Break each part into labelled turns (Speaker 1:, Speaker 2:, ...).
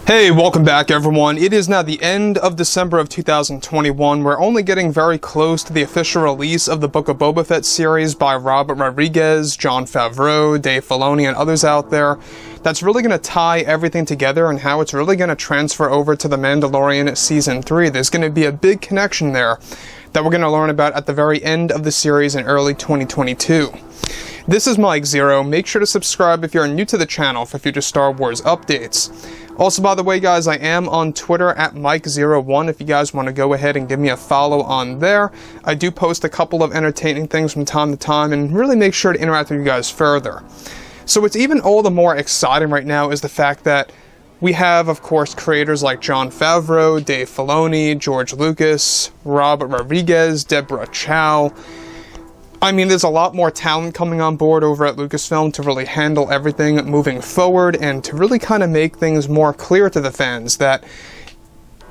Speaker 1: Hey, welcome back everyone. It is now the end of December of 2021. We're only getting very close to the official release of the Book of Boba Fett series by Robert Rodriguez, Jon Favreau, Dave Filoni, and others out there. That's really going to tie everything together and how it's really going to transfer over to The Mandalorian Season 3. There's going to be a big connection there that we're going to learn about at the very end of the series in early 2022. This is Mike Zero. Make sure to subscribe if you're new to the channel for future Star Wars updates. Also, by the way, guys, I am on Twitter at Mike01 if you guys want to go ahead and give me a follow on there. I do post a couple of entertaining things from time to time and really make sure to interact with you guys further. So what's even all the more exciting right now is the fact that we have, of course, creators like Jon Favreau, Dave Filoni, George Lucas, Robert Rodriguez, Deborah Chow. I mean, there's a lot more talent coming on board over at Lucasfilm to really handle everything moving forward and to really kind of make things more clear to the fans that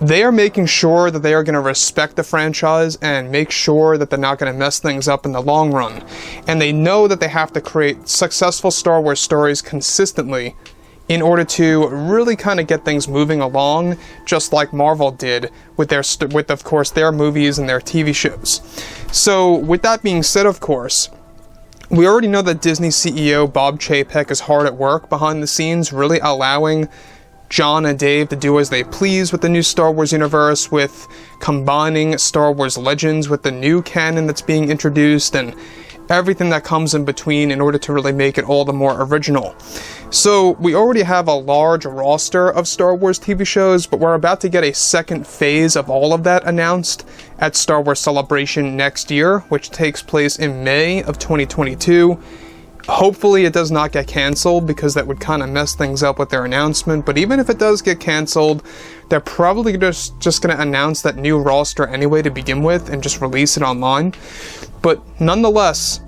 Speaker 1: they are making sure that they are going to respect the franchise and make sure that they're not going to mess things up in the long run. And they know that they have to create successful Star Wars stories consistently in order to really kind of get things moving along, just like Marvel did with of course, their movies and their TV shows. So, with that being said, of course, we already know that Disney CEO Bob Chapek is hard at work behind the scenes, really allowing Jon and Dave to do as they please with the new Star Wars universe, with combining Star Wars Legends with the new canon that's being introduced, and everything that comes in between in order to really make it all the more original. So, we already have a large roster of Star Wars TV shows, but we're about to get a second phase of all of that announced at Star Wars Celebration next year, which takes place in May of 2022. Hopefully it does not get cancelled, because that would kind of mess things up with their announcement, but even if it does get cancelled, they're probably just going to announce that new roster anyway to begin with and just release it online. But nonetheless,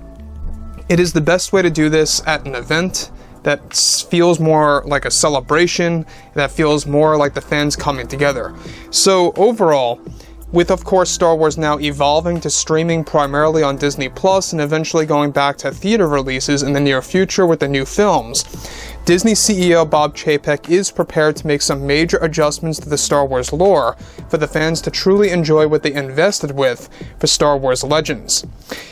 Speaker 1: it is the best way to do this at an event that feels more like a celebration, that feels more like the fans coming together. So overall, with of course Star Wars now evolving to streaming primarily on Disney Plus and eventually going back to theater releases in the near future with the new films, Disney CEO Bob Chapek is prepared to make some major adjustments to the Star Wars lore for the fans to truly enjoy what they invested with for Star Wars Legends.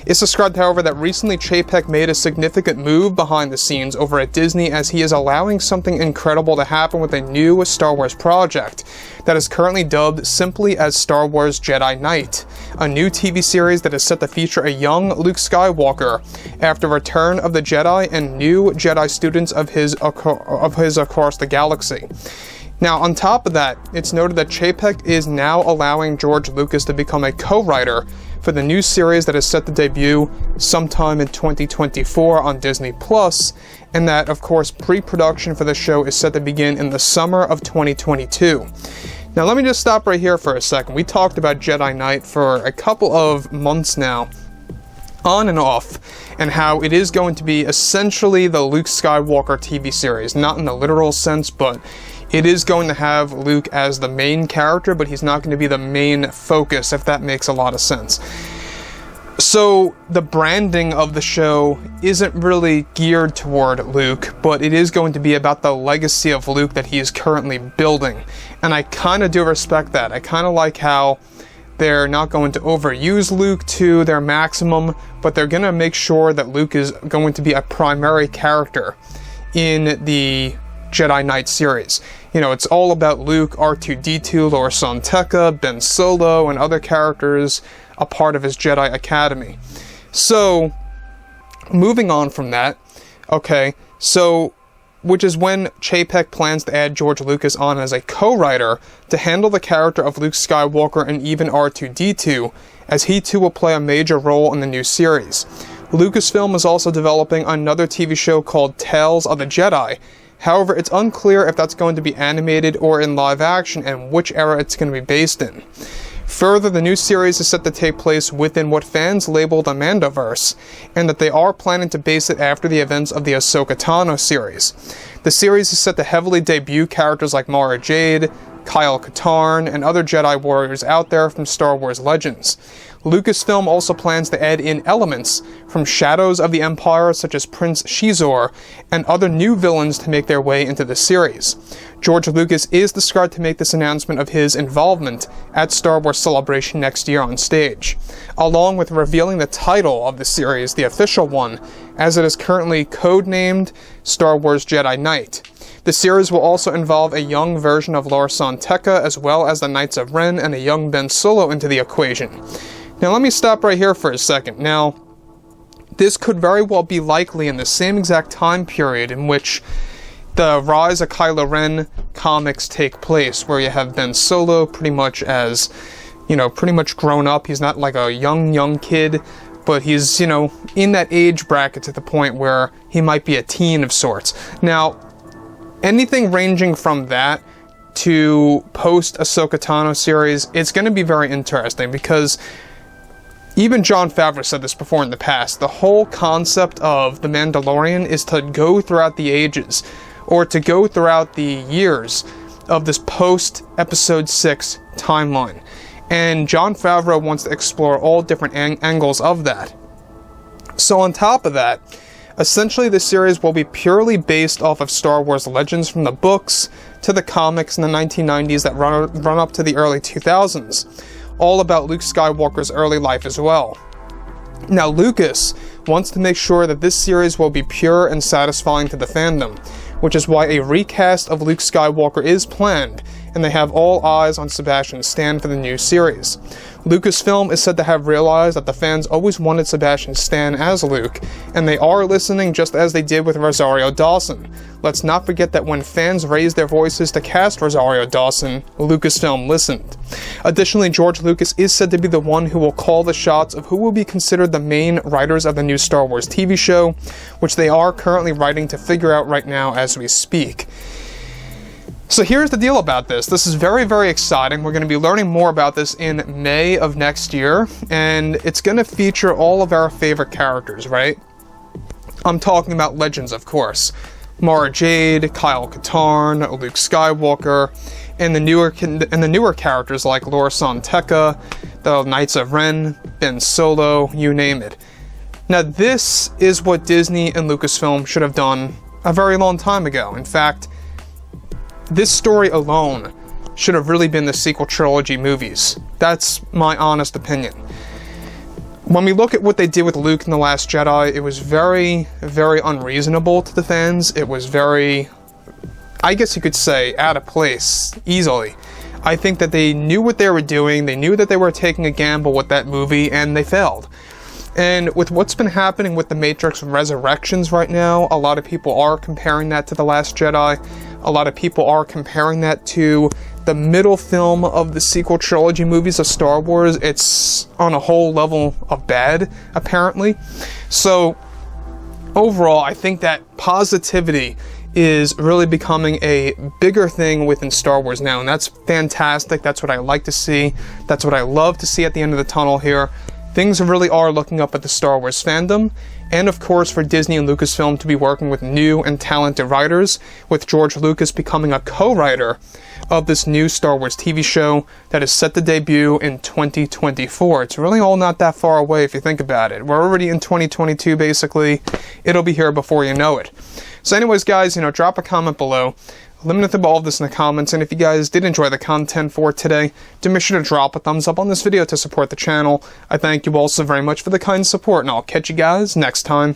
Speaker 1: It's described, however, that recently Chapek made a significant move behind the scenes over at Disney, as he is allowing something incredible to happen with a new Star Wars project that is currently dubbed simply as Star Wars Jedi Knight, a new TV series that is set to feature a young Luke Skywalker after Return of the Jedi and new Jedi students of his across the galaxy. Now, on top of that, it's noted that Chapek is now allowing George Lucas to become a co-writer for the new series that is set to debut sometime in 2024 on Disney Plus, and that, of course, pre-production for the show is set to begin in the summer of 2022. Now, let me just stop right here for a second. We talked about Jedi Knight for a couple of months now, on and off, and how it is going to be essentially the Luke Skywalker TV series. Not in the literal sense, but it is going to have Luke as the main character, but he's not going to be the main focus, if that makes a lot of sense. So, the branding of the show isn't really geared toward Luke, but it is going to be about the legacy of Luke that he is currently building. And I kind of do respect that. I kind of like how they're not going to overuse Luke to their maximum, but they're going to make sure that Luke is going to be a primary character in the Jedi Knight series. You know, it's all about Luke, R2-D2, Lor San Tekka, Ben Solo, and other characters a part of his Jedi Academy. So, moving on from that, which is when Chapek plans to add George Lucas on as a co-writer to handle the character of Luke Skywalker and even R2-D2, as he too will play a major role in the new series. Lucasfilm is also developing another TV show called Tales of the Jedi. However, it's unclear if that's going to be animated or in live action and which era it's going to be based in. Further, the new series is set to take place within what fans label the mandoverse, and that they are planning to base it after the events of the Ahsoka Tano series. The series is set to heavily debut characters like Jade, Kyle Katarn, and other Jedi warriors out there from Star Wars Legends. Lucasfilm also plans to add in elements from Shadows of the Empire, such as Prince Shizor, and other new villains to make their way into the series. George Lucas is described to make this announcement of his involvement at Star Wars Celebration next year on stage, along with revealing the title of the series, the official one, as it is currently codenamed Star Wars Jedi Knight. The series will also involve a young version of Lorsan Tekka, as well as the Knights of Ren and a young Ben Solo into the equation. Now let me stop right here for a second. Now, this could very well be likely in the same exact time period in which the Rise of Kylo Ren comics take place, where you have Ben Solo pretty much as, pretty much grown up. He's not like a young kid, but he's, in that age bracket to the point where he might be a teen of sorts. Now, anything ranging from that to post-Ahsoka Tano series, it's going to be very interesting, because even Jon Favreau said this before in the past. The whole concept of the Mandalorian is to go throughout the ages, or to go throughout the years of this post-Episode 6 timeline. And Jon Favreau wants to explore all different angles of that. So on top of that, essentially the series will be purely based off of Star Wars Legends, from the books to the comics in the 1990s that run up to the early 2000s. All about Luke Skywalker's early life as well. Now, Lucas wants to make sure that this series will be pure and satisfying to the fandom, which is why a recast of Luke Skywalker is planned, and they have all eyes on Sebastian Stan for the new series. Lucasfilm is said to have realized that the fans always wanted Sebastian Stan as Luke, and they are listening just as they did with Rosario Dawson. Let's not forget that when fans raised their voices to cast Rosario Dawson, Lucasfilm listened. Additionally, George Lucas is said to be the one who will call the shots of who will be considered the main writers of the new Star Wars TV show, which they are currently writing to figure out right now as we speak. So here's the deal about this. This is very, very exciting. We're going to be learning more about this in May of next year, and it's going to feature all of our favorite characters, right? I'm talking about Legends, of course. Mara Jade, Kyle Katarn, Luke Skywalker, and the newer characters like Lorsan Tekka, the Knights of Ren, Ben Solo, you name it. Now, this is what Disney and Lucasfilm should have done a very long time ago. In fact, this story alone should have really been the sequel trilogy movies. That's my honest opinion. When we look at what they did with Luke in The Last Jedi, it was very, very unreasonable to the fans. It was very, I guess you could say, out of place, easily. I think that they knew what they were doing, they knew that they were taking a gamble with that movie, and they failed. And with what's been happening with The Matrix Resurrections right now, a lot of people are comparing that to The Last Jedi. A lot of people are comparing that to the middle film of the sequel trilogy movies of Star Wars. It's on a whole level of bad, apparently. So, overall, I think that positivity is really becoming a bigger thing within Star Wars now, and that's fantastic. That's what I like to see. That's what I love to see at the end of the tunnel here. Things really are looking up at the Star Wars fandom, and of course for Disney and Lucasfilm to be working with new and talented writers, with George Lucas becoming a co-writer of this new Star Wars TV show that is set to debut in 2024. It's really all not that far away if you think about it. We're already in 2022 basically. It'll be here before you know it. So anyways guys, drop a comment below. Let me know about all of this in the comments, and if you guys did enjoy the content for today, do make sure to drop a thumbs up on this video to support the channel. I thank you all so very much for the kind support, and I'll catch you guys next time.